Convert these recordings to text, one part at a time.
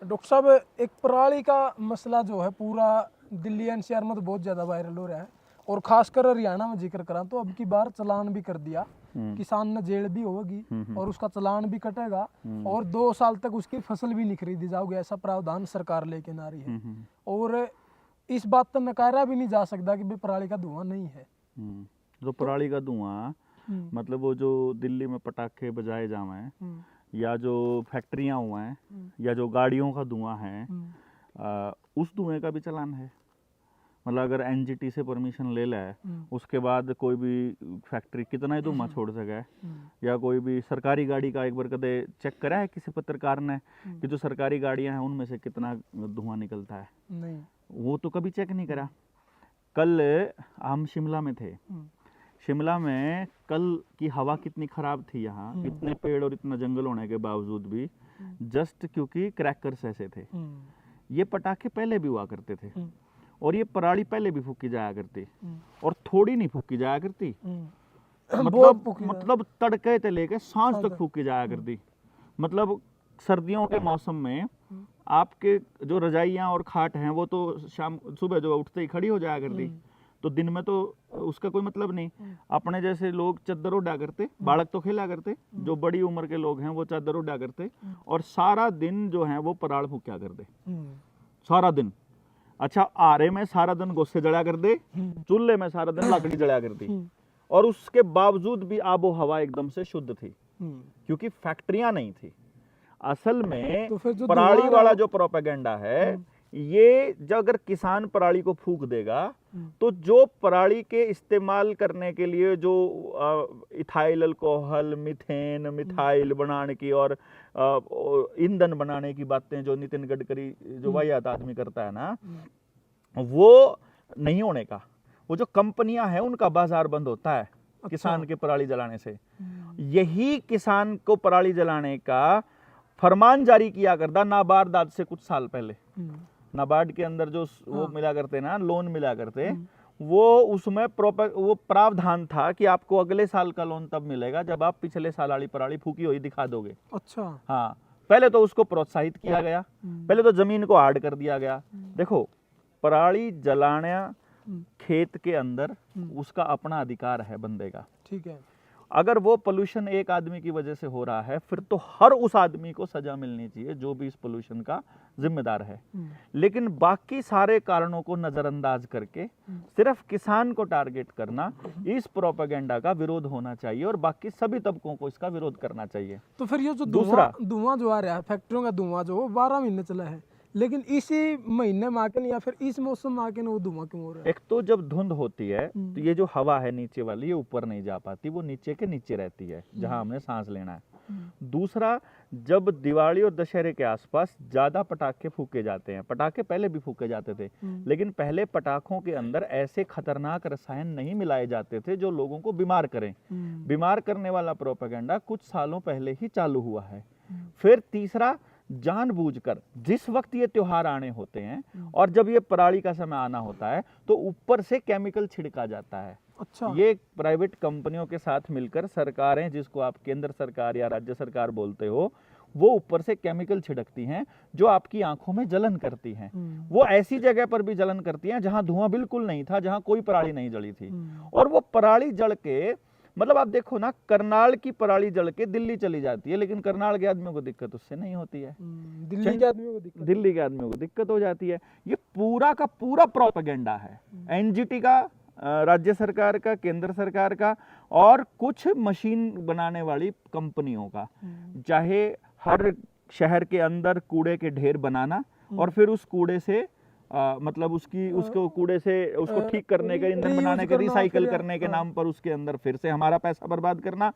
Doctor साहब, एक पराली का मसला जो है पूरा दिल्ली एनसीआर में तो बहुत ज़्यादा वायरल हो रहा है, और खासकर हरियाणा में जिक्र करा तो अब की बार चालान भी कर दिया, किसान ने जेल भी होगी और उसका चालान भी कटेगा, और 2 साल तक उसकी फसल भी नहीं खरीदी जाओगे, ऐसा प्रावधान सरकार लेके ना रही है। और इस बात तो नकारा भी नहीं जा सकता कि भाई पराली का धुआं नहीं है। जो पराली का धुआं मतलब वो जो दिल्ली में पटाखे बजाए जावे हैं, या जो फैक्ट्रियां हुआ हैं, या जो गाड़ियों का धुआं है, उस धुएं का भी चालान है। मतलब अगर एनजीटी से परमिशन ले ले, उसके बाद कोई भी फैक्ट्री कितना ही धुआं छोड़ सके, या कोई भी सरकारी गाड़ी का एक बार कदे चेक करा है किसी पत्रकार ने कि जो सरकारी गाड़ियां हैं उनमें से कितना धुआं निकलता है? नहीं, वो तो कभी चेक नहीं करा। कल हम शिमला में थे, शिमला में कल की हवा कितनी खराब थी, यहाँ इतने पेड़ और इतना जंगल होने के बावजूद भी, जस्ट क्योंकि क्रैकर्स ऐसे थे। ये पटाखे पहले भी हुआ करते थे, और ये पराली पहले भी फूकी जाया करती, और थोड़ी नहीं फूकी जाया करती, मतलब तड़के से लेके सांझ तक फूकी जाया करती। मतलब सर्दियों के मौसम में आपके जो रजाइयाँ और खाट हैं वो तो शाम सुबह जो उठते ही खड़ी हो जाया करती, तो दिन में तो उसका कोई मतलब नहीं। अपने जैसे लोग चादर उड़ा करते, बालक तो खेला करते, जो बड़ी उम्र के लोग हैं वो चादर उड़ा करते, और सारा दिन जो है वो पराल फूक्या करते, सारा दिन। अच्छा, आरे में सारा दिन गोस्से जड़ा कर दे, चूल्हे में सारा दिन लकड़ी जड़ा करती, और उसके बावजूद भी आबो हवा एकदम से शुद्ध थी, क्योंकि फैक्ट्रियां नहीं थी। असल में तो पराली वाला जो प्रोपेगेंडा है, ये जब अगर किसान पराली को फूक देगा, तो जो पराली के इस्तेमाल करने के लिए जो इथाइल अल्कोहल, मीथेन, मिथाइल बनाने की और ईंधन बनाने की बातें जो नितिन गडकरी जो वाहियात आदमी करता है ना, वो नहीं होने का। वो जो कंपनियां हैं उनका बाजार बंद होता है किसान के पराली जलाने से। यही किसान को पराली जलाने का फरमान जारी किया करता नाबार्ड आज से कुछ साल पहले। नाबार्ड के अंदर जो वो मिला करते ना, लोन मिला करते, वो उसमें वो प्रावधान था कि आपको अगले साल का लोन तब मिलेगा जब आप पिछले साल वाली पराली फूकी हुई दिखा दोगे। अच्छा, हाँ, पहले तो उसको प्रोत्साहित किया गया, पहले तो जमीन को हार्ड कर दिया गया। देखो, पराली जलाना खेत के अंदर उसका अपना अधिकार है बंदे का, ठीक है। अगर वो पोल्यूशन एक आदमी की वजह से हो रहा है, फिर तो हर उस आदमी को सजा मिलनी चाहिए जो भी इस पोल्यूशन का जिम्मेदार है। लेकिन बाकी सारे कारणों को नजरअंदाज करके सिर्फ किसान को टारगेट करना, इस प्रोपेगेंडा का विरोध होना चाहिए, और बाकी सभी तबकों को इसका विरोध करना चाहिए। तो फिर ये जो दूसरा धुआं जो आ रहा है, फैक्ट्रियों का धुआं जो 12 महीने चला है, लेकिन इसी महीने में आके या फिर इस मौसम में आके वो धुआं क्यों हो रहा है? एक तो जब धुंध होती है तो ये जो हवा है नीचे वाली, ये ऊपर नहीं जा पाती, वो नीचे के नीचे रहती है जहां हमने सांस लेना है। दूसरा, जब दिवाली और दशहरे के आसपास ज्यादा पटाखे फूके जाते हैं, पटाखे पहले भी फूके जाते थे, लेकिन पहले पटाखों के अंदर ऐसे खतरनाक रसायन नहीं मिलाए जाते थे जो लोगों को बीमार करें। बीमार करने वाला प्रोपेगेंडा कुछ सालों पहले ही चालू हुआ है। फिर तीसरा, जानबूझकर जिस वक्त ये त्योहार आने होते हैं और जब ये पराली का समय आना होता है, तो ऊपर से केमिकल छिड़का जाता है। अच्छा, ये प्राइवेट कंपनियों के साथ मिलकर सरकारें, जिसको आप केंद्र सरकार या राज्य सरकार बोलते हो, वो ऊपर से केमिकल छिड़कती हैं जो आपकी आंखों में जलन करती हैं। वो ऐसी जगह पर भी जलन करती हैं जहां धुआं बिल्कुल नहीं था, जहां कोई पराली नहीं जली थी, और वो पराली जल के, मतलब आप देखो ना, करनाल की पराली जल के दिल्ली चली जाती है, लेकिन करनाल के आदमियों को दिक्कत उससे नहीं होती है, दिल्ली के आदमियों को दिक्कत हो जाती है। ये पूरा का पूरा प्रोपेगेंडा है एनजीटी का, राज्य सरकार का, केंद्र सरकार का, और कुछ मशीन बनाने वाली कंपनियों का। चाहे हर शहर के अंदर कूड़े के ढेर बनाना, और फिर उस कूड़े से मतलब उसको कूड़े से उसको ठीक करने के, ईंधन बनाने के, रिसाइकल करने के नाम पर उसके अंदर फिर से हमारा पैसा बर्बाद करना।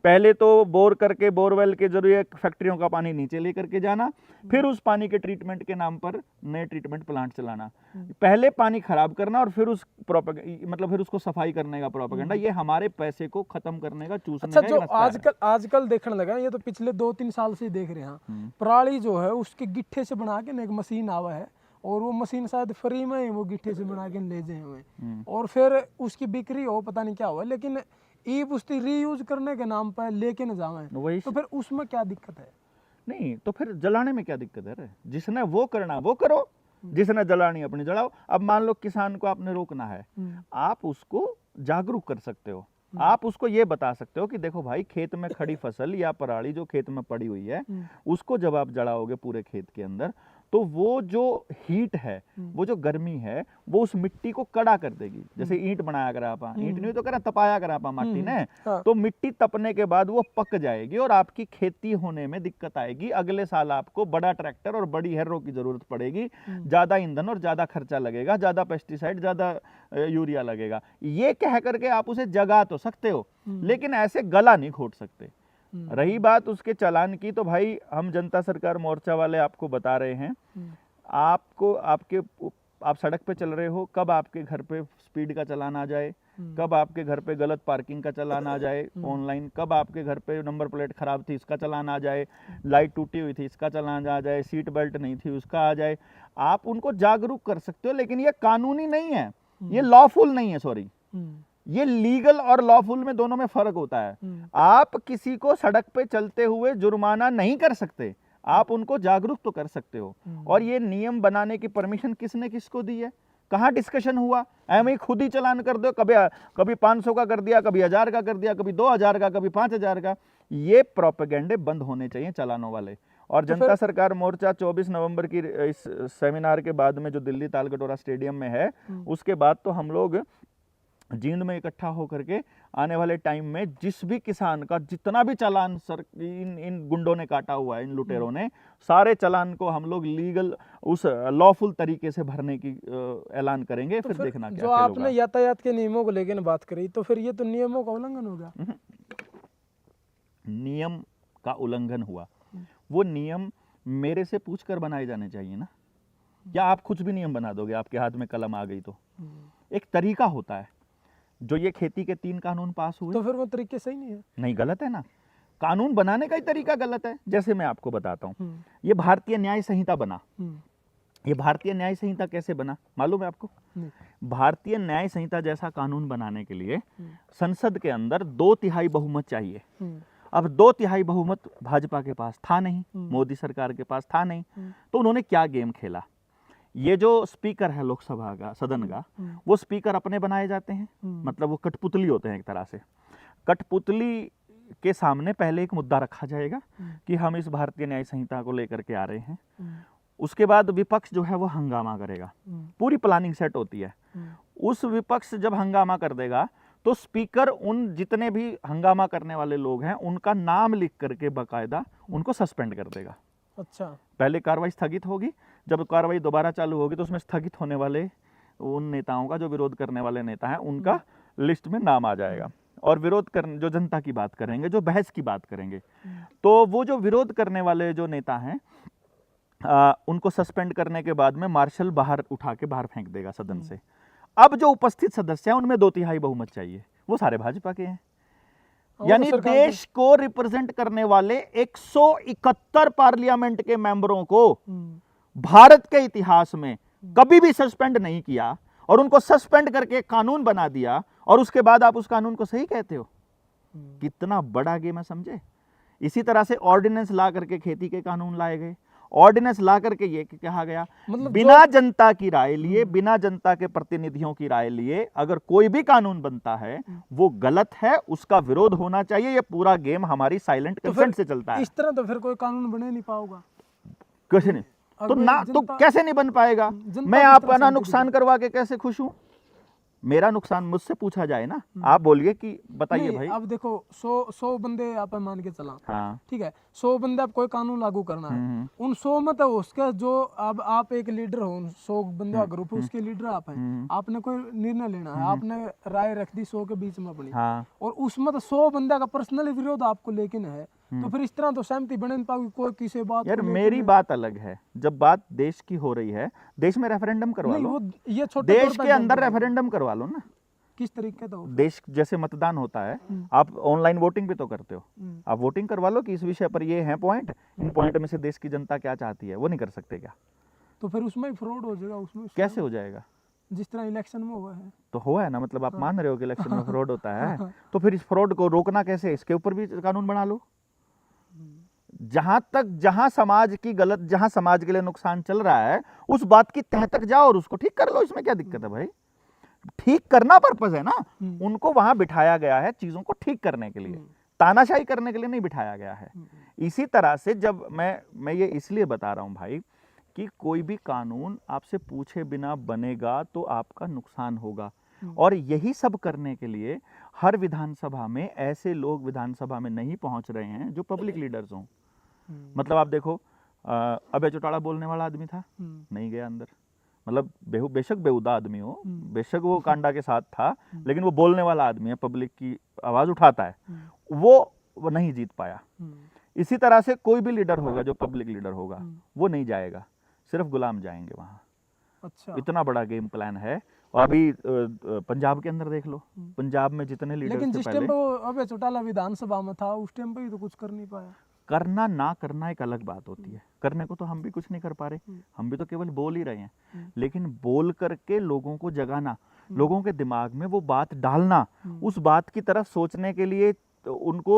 पहले तो बोर करके, बोरवेल के जरिए फैक्ट्रियों का पानी नीचे लेकर के जाना, फिर उस पानी के ट्रीटमेंट के नाम पर नए ट्रीटमेंट प्लांट चलाना। पहले पानी खराब करना और फिर उस फिर उसको सफाई करने का प्रोपेगेंडा। ये हमारे पैसे को खत्म करने का, चूसने का जो आजकल देखने लगा, ये तो पिछले 2-3 साल से देख रहे हैं, पराली जो है उसके गिट्ठे से बना के एक मशीन आवा है, और वो मशीन शायद फ्री में वो गिट्ठे से बना के ले जाए हुए, और फिर उसकी बिक्री हो, पता नहीं क्या हुआ, लेकिन ई पुस्ती रीयूज करने के नाम पर लेके न जावे, तो फिर उसमें क्या दिक्कत है? नहीं तो फिर जलाने में क्या दिक्कत है रे? जिसने वो करना वो करो, जिसने जलानी अपनी जलाओ। अब मान लो किसान को आपने रोकना है, आप उसको जागरूक कर सकते हो, आप उसको ये बता सकते हो कि देखो भाई, खेत में खड़ी फसल या पराली जो खेत में पड़ी हुई है, उसको जब आप जलाओगे पूरे खेत के अंदर, तो वो जो हीट है, वो जो गर्मी है, वो उस मिट्टी को कड़ा कर देगी। जैसे ईंट बनाया करा आपा, ईंट नहीं तो करा तपाया करा आपा माटी ने, तो मिट्टी तपने के बाद वो पक जाएगी और आपकी खेती होने में दिक्कत आएगी। अगले साल आपको बड़ा ट्रैक्टर और बड़ी हैरो की जरूरत पड़ेगी, ज्यादा ईंधन और ज्यादा खर्चा लगेगा, ज्यादा पेस्टिसाइड, ज्यादा यूरिया लगेगा। ये कह करके आप उसे जगा तो सकते हो, लेकिन ऐसे गला नहीं घोट सकते। रही बात उसके चालान की, तो भाई हम जनता सरकार मोर्चा वाले आपको बता रहे हैं, आपको आप सड़क पे चल रहे हो, कब आपके घर पे स्पीड का चालान आ जाए, कब आपके घर पे गलत पार्किंग का चालान आ जाए ऑनलाइन, कब आपके घर पे नंबर प्लेट खराब थी इसका चालान आ जाए, लाइट टूटी हुई थी इसका चालान आ जाए, सीट बेल्ट नहीं थी उसका आ जाए, आप उनको जागरूक कर सकते हो। लेकिन ये कानूनी नहीं है, ये लॉफुल नहीं है, सॉरी, ये लीगल और लॉफुल में दोनों में फर्क होता है। आप किसी को सड़क पे चलते हुए जुर्माना नहीं कर सकते, आप उनको जागरूक तो कर सकते हो। और ये नियम बनाने की परमिशन किसने किसको दी है, कहाँ डिस्कशन हुआ? ऐसे ही खुद ही चालान कर दो, कभी 500 का कर दिया, कभी 1000 का कर दिया, कभी 2000 का, कभी 5000 का। ये प्रोपेगेंडे बंद होने चाहिए चालानों वाले। और जनता सरकार मोर्चा 24 नवंबर की इस सेमिनार के बाद में जो दिल्ली तालकटोरा स्टेडियम में है, उसके बाद तो हम लोग जींद में इकट्ठा होकर के आने वाले टाइम में जिस भी किसान का जितना भी चालान इन गुंडों ने काटा हुआ है, इन लुटेरों ने, सारे चालान को हम लोग लीगल उस लॉफुल तरीके से भरने की ऐलान करेंगे। तो फिर देखना क्या जो आपने यातायात के नियमों को लेकर बात करी, तो फिर ये तो नियमों का उल्लंघन हो गया। नियम का उल्लंघन हुआ, वो नियम मेरे से पूछकर बनाए जाने चाहिए ना, या आप कुछ भी नियम बना दोगे, आपके हाथ में कलम आ गई तो? एक तरीका होता है। जो ये खेती के 3 कानून पास हुए, तो फिर वो तरीके सही नहीं है? नहीं, गलत है ना, कानून बनाने का ही तरीका गलत है। जैसे मैं आपको बताता हूँ, ये भारतीय न्याय संहिता बना, ये भारतीय न्याय संहिता कैसे बना मालूम है आपको? भारतीय न्याय संहिता जैसा कानून बनाने के लिए संसद के अंदर 2/3 बहुमत चाहिए। अब 2/3 बहुमत भाजपा के पास था नहीं, मोदी सरकार के पास था नहीं, तो उन्होंने क्या गेम खेला? ये जो स्पीकर है लोकसभा का, सदन का, वो स्पीकर अपने बनाए जाते हैं, मतलब वो कठपुतली होते हैं एक तरह से। कठपुतली के सामने पहले एक मुद्दा रखा जाएगा कि हम इस भारतीय न्याय संहिता को लेकर के आ रहे हैं। उसके बाद विपक्ष जो है वो हंगामा करेगा, पूरी प्लानिंग सेट होती है। उस विपक्ष जब हंगामा कर देगा तो स्पीकर उन जितने भी हंगामा करने वाले लोग हैं उनका नाम लिख करके बकायदा उनको सस्पेंड कर देगा। अच्छा, पहले कार्रवाई स्थगित होगी, जब कार्रवाई दोबारा चालू होगी तो उसमें स्थगित होने वाले उन नेताओं का, जो विरोध करने वाले नेता हैं, उनका लिस्ट में नाम आ जाएगा। और विरोध करने, जो जनता की बात करेंगे, जो बहस की बात करेंगे, तो वो जो विरोध करने वाले जो नेता हैं उनको सस्पेंड करने के बाद में मार्शल बाहर उठा के बाहर फेंक देगा सदन से। अब जो उपस्थित सदस्य हैं उनमें 2/3 बहुमत चाहिए, वो सारे भाजपा के हैं। यानी देश को रिप्रेजेंट करने वाले 171 पार्लियामेंट के मेंबरों को भारत के इतिहास में कभी भी सस्पेंड नहीं किया, और उनको सस्पेंड करके कानून बना दिया, और उसके बाद आप उस कानून को सही कहते हो? कितना बड़ा गेम है, समझे? इसी तरह से ऑर्डिनेंस ला करके खेती के कानून लाए गए, ऑर्डिनेंस ला करके ये कहा गया, मतलब बिना जनता की राय लिए, बिना जनता के प्रतिनिधियों की राय लिए अगर कोई भी कानून बनता है वो गलत है, उसका विरोध होना चाहिए। ये पूरा गेम हमारी साइलेंट कंसेंट से चलता है। इस तरह तो फिर कोई कानून बने नहीं पाएगा। कैसे नहीं? तो ना तो कैसे नहीं बन पाएगा? मैं अपना नुकसान करवा के कैसे खुश हूं? मेरा नुकसान मुझसे पूछा जाए ना, आप बोलिए कि बताइए भाई। अब देखो 100 बंदे आप मान के चला, हाँ, ठीक है, 100 बंदे आप कोई कानून लागू करना है, उन 100 में तो उसका जो अब आप एक लीडर हो, 100 बंदों का ग्रुप है, उसके लीडर आप हैं, आपने कोई निर्णय लेना है, आपने राय रख दी 100 के बीच में अपनी, हाँ, और उसमें तो 100 बंदे का पर्सनली विरोध आपको लेकिन है, तो फिर इस तरह तो सहमति बने नहीं पाएगी कोई किसी बात। यार मेरी बात अलग है, जब बात देश की हो रही है, देश में रेफरेंडम करवा लो, ये छोटे देश के अंदर रेफरेंडम करवा लो ना। किस तरीके तो देश जैसे मतदान होता है, आप ऑनलाइन वोटिंग भी तो करते हो, आप वोटिंग करवा लो कि इस विषय पर ये है पॉइंट, इन पॉइंट में से देश की जनता क्या चाहती है, वो नहीं कर सकते क्या? तो फिर उसमें फ्रॉड हो जाएगा। उसमें कैसे हो जाएगा? जिस तरह इलेक्शन में हुआ है तो हुआ है ना, मतलब आप मान रहे हो कि इलेक्शन में फ्रॉड होता है, तो फिर इस फ्रॉड को रोकना कैसे? इसके ऊपर भी कानून बना लो। जहां समाज की गलत, जहां समाज के लिए नुकसान चल रहा है, उस बात की तह तक जाओ और उसको ठीक कर लो। इसमें क्या दिक्कत है भाई? ठीक करना पर्पस है ना, उनको वहां बिठाया गया है चीजों को ठीक करने के लिए, तानाशाही करने के लिए नहीं बिठाया गया है। इसी तरह से जब मैं ये इसलिए बता रहा हूं भाई कि कोई भी कानून आपसे पूछे बिना बनेगा तो आपका नुकसान होगा, और यही सब करने के लिए हर विधानसभा में ऐसे लोग विधानसभा में नहीं पहुंच रहे हैं जो पब्लिक लीडर्स हों। मतलब आप देखो, अभय चौटाला बोलने वाला आदमी था, नहीं गया अंदर। मतलब बेशक बेहुदा आदमी हो, बेशक वो कांडा के साथ था, लेकिन वो बोलने वाला आदमी है, पब्लिक की आवाज उठाता है, वो नहीं जीत पाया। इसी तरह से कोई भी लीडर होगा जो पब्लिक लीडर होगा, वो नहीं जाएगा, सिर्फ गुलाम जाएंगे वहां। अच्छा, इतना बड़ा गेम प्लान है। और अभी पंजाब के अंदर देख लो, पंजाब में जितने लीडर लेकिन थे जिस पहले, टाइम पे वो अबे चौटाला विधानसभा में था उस टाइम पे भी तो कुछ कर नहीं पाया। करना ना करना एक अलग बात होती है, करने को तो हम भी कुछ नहीं कर पा रहे, हम भी तो केवल बोल ही रहे हैं, लेकिन बोल करके लोगों को जगाना, लोगों के दिमाग में वो बात डालना, उस बात की तरफ सोचने के लिए तो उनको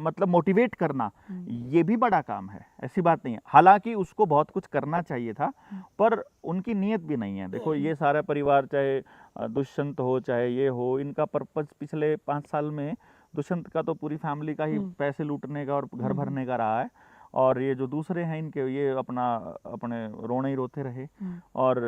मतलब मोटिवेट करना, ये भी बड़ा काम है, ऐसी बात नहीं है। हालांकि उसको बहुत कुछ करना चाहिए था, पर उनकी नीयत भी नहीं है। देखो ये सारा परिवार, चाहे दुष्यंत हो चाहे ये हो, इनका पर्पस पिछले 5 साल में दुष्यंत का तो पूरी फैमिली का ही पैसे लूटने का और घर भरने का रहा है, और ये जो दूसरे हैं इनके ये अपने रोने ही रोते रहे। और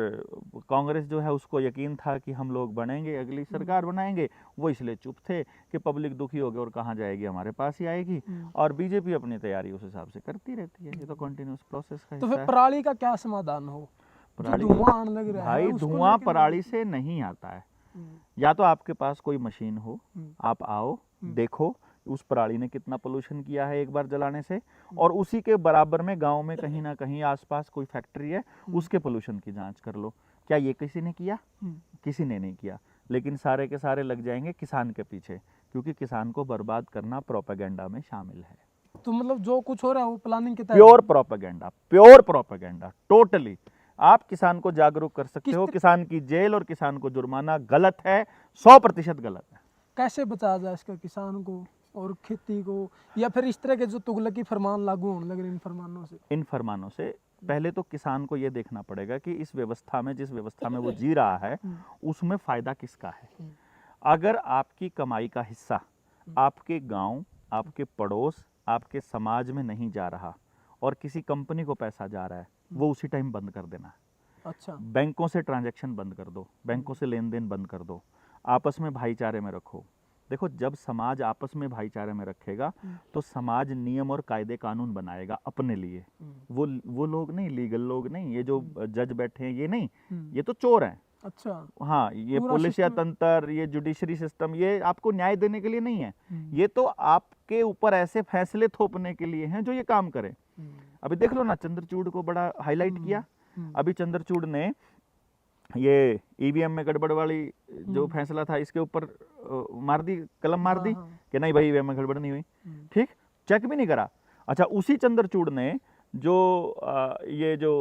कांग्रेस जो है उसको यकीन था कि हम लोग बनेंगे, अगली सरकार बनाएंगे, वो इसलिए चुप थे कि पब्लिक दुखी हो गई और कहाँ जाएगी, हमारे पास ही आएगी। और बीजेपी अपनी तैयारी उस हिसाब से करती रहती है, ये तो कंटिन्यूस प्रोसेस का तो हिस्सा फिर है। पराली का क्या समाधान हो? पराली, धुआं आने लग रहा है भाई उसको धुआं लेके पराली से नहीं आता है। या तो आपके पास कोई मशीन हो, आप आओ देखो उस पराली ने कितना पोल्यूशन किया है एक बार जलाने से, और उसी के बराबर में गांव में कहीं ना कहीं आसपास कोई फैक्ट्री है, उसके पोल्यूशन की जांच कर लो। क्या ये किसी ने किया? किसी ने नहीं किया। लेकिन सारे के सारे लग जाएंगे किसान के पीछे, क्योंकि किसान को बर्बाद करना प्रोपेगेंडा में शामिल है। तो मतलब जो कुछ हो रहा है वो प्लानिंग के तहत प्योर प्रोपेगेंडा टोटली। आप किसान को जागरूक कर सकते हो, किसान की जेल और किसान को जुर्माना गलत है, 100% गलत है। कैसे बचाया जाए इसका किसान को और खेती को, या फिर इस तरह के जो तुगलकी फरमान लागू होने लगे इन फरमानों से? पहले तो किसान को यह देखना पड़ेगा कि इस व्यवस्था में, जिस व्यवस्था में वो जी रहा है, उसमें फायदा किसका है। अगर आपकी कमाई का हिस्सा आपके गांव, आपके पड़ोस, आपके समाज में नहीं जा रहा और किसी कंपनी को पैसा जा रहा है, वो उसी टाइम बंद कर देना। अच्छा, बैंकों से ट्रांजैक्शन बंद कर दो, बैंकों से लेन देन बंद कर दो, आपस में भाईचारे में रखो। देखो जब समाज आपस में भाईचारे में रखेगा तो समाज नियम और कायदे कानून बनाएगा अपने लिए। वो लोग नहीं, लीगल लोग नहीं, ये जो जज बैठे हैं ये नहीं, ये तो चोर हैं। अच्छा, हाँ, ये पुलिस या तंत्र, ये जुडिशरी सिस्टम, ये आपको न्याय देने के लिए नहीं है, ये तो आपके ऊपर ऐसे फैसले थोपने के लिए हैं जो ये काम करें। अभी देख लो ना, चंद्रचूड़ को बड़ा हाईलाइट किया। अभी चंद्रचूड़ ने ये ईवीएम में गड़बड़ वाली जो फैसला था इसके ऊपर मार दी, कलम मार दी कि नहीं भाई ईवीएम में गड़बड़ नहीं हुई, ठीक, चेक भी नहीं करा। अच्छा, उसी चंद्रचूड़ ने जो ये जो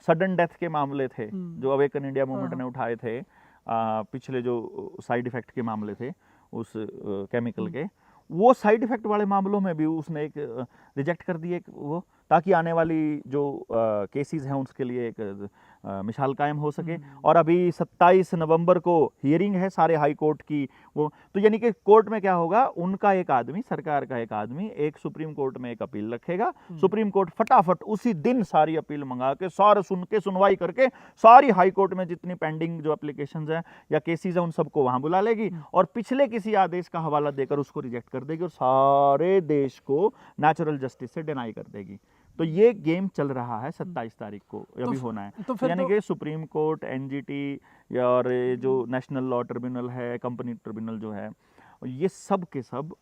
सडन डेथ के मामले थे जो अवेकन इंडिया मूवमेंट ने उठाए थे, पिछले जो साइड इफेक्ट के मामले थे उस केमिकल के, वो साइड इफेक्ट वाले मामलों में भी उसने एक रिजेक्ट कर दिए वो, ताकि आने वाली जो केसेस हैं उसके लिए एक मिसाल कायम हो सके। और अभी 27 नवंबर को हियरिंग है सारे हाई कोर्ट की, वो तो यानी कि कोर्ट में क्या होगा, उनका एक आदमी, सरकार का एक आदमी एक सुप्रीम कोर्ट में एक अपील रखेगा, सुप्रीम कोर्ट फटाफट उसी दिन सारी अपील मंगा के सारे सुनवाई करके सारी हाई कोर्ट में जितनी पेंडिंग जो एप्लीकेशंस हैं या केसेस हैं उन सबको वहां बुला लेगी और पिछले किसी आदेश का हवाला देकर उसको रिजेक्ट कर देगी और सारे देश को नेचुरल जस्टिस से डिनाई कर देगी। तो ये गेम चल रहा है 27 तारीख को अभी होना है। तो यानी कि सुप्रीम कोर्ट, एनजीटी और जो नेशनल लॉ ट्रिब्यूनल है, कंपनी ट्रिब्यूनल जो है, ये सब के सब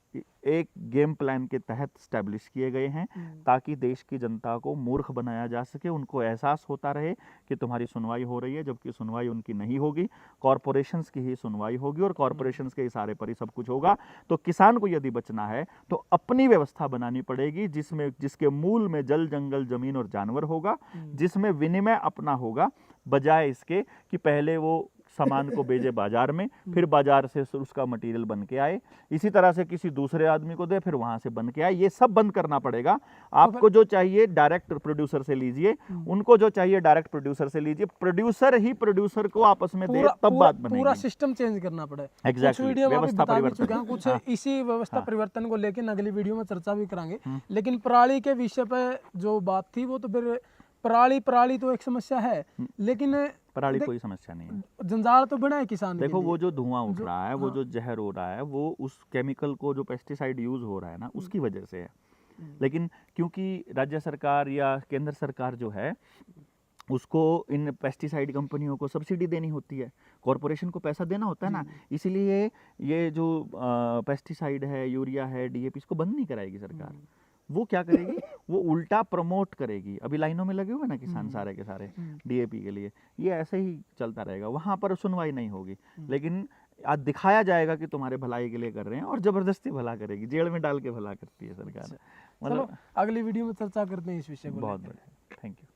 एक गेम प्लान के तहत स्टैब्लिश किए गए हैं ताकि देश की जनता को मूर्ख बनाया जा सके, उनको एहसास होता रहे कि तुम्हारी सुनवाई हो रही है, जबकि सुनवाई उनकी नहीं होगी, कॉरपोरेशंस की ही सुनवाई होगी और कॉरपोरेशंस के इशारे पर ही सब कुछ होगा। तो किसान को यदि बचना है तो अपनी व्यवस्था बनानी पड़ेगी जिसके मूल में जल, जंगल, जमीन और जानवर होगा, जिसमें विनिमय अपना होगा, बजाय इसके कि पहले वो सामान को भेजे बाजार में, फिर बाजार से उसका मटेरियल बन के आए, इसी तरह से किसी दूसरे आदमी को दे, फिर वहां से बन के आए। ये सब बंद करना पड़ेगा। आपको जो चाहिए डायरेक्ट प्रोड्यूसर से लीजिए, उनको जो चाहिए डायरेक्ट प्रोड्यूसर से लीजिए, प्रोड्यूसर ही प्रोड्यूसर को आपस में दे, तब बात बनेगी। पूरा सिस्टम चेंज करना पड़ेगा। एग्जैक्टली, वीडियो में व्यवस्था बता भी परिवर्तन। चुका हूं, कुछ इसी व्यवस्था परिवर्तन को लेकर अगली वीडियो में चर्चा भी करेंगे। लेकिन पराली के विषय पे जो बात थी वो तो फिर पराली तो एक समस्या है, लेकिन पराली कोई समस्या नहीं है। जंजाल तो बना है किसान के देखो लिए। वो जो धुआं उठ रहा है, वो जो जहर हो रहा है, वो उस केमिकल को, जो पेस्टिसाइड यूज हो रहा है ना, उसकी वजह से है। लेकिन क्योंकि राज्य सरकार या केंद्र सरकार जो है उसको इन पेस्टिसाइड कंपनियों को सब्सिडी देनी होती है, कॉरपोरेशन को पैसा देना होता है ना, इसीलिए ये जो पेस्टिसाइड है, यूरिया है, डीएपी, इसको बंद नहीं कराएगी सरकार। वो क्या करेगी, वो उल्टा प्रमोट करेगी। अभी लाइनों में लगे हुए ना किसान सारे के सारे डीएपी के लिए, ये ऐसे ही चलता रहेगा, वहां पर सुनवाई नहीं होगी। लेकिन आज दिखाया जाएगा कि तुम्हारे भलाई के लिए कर रहे हैं, और जबरदस्ती भला करेगी, जेल में डाल के भला करती है सरकार। चलो अगली वीडियो में चर्चा करते हैं इस विषय को। बहुत बढ़िया, थैंक यू।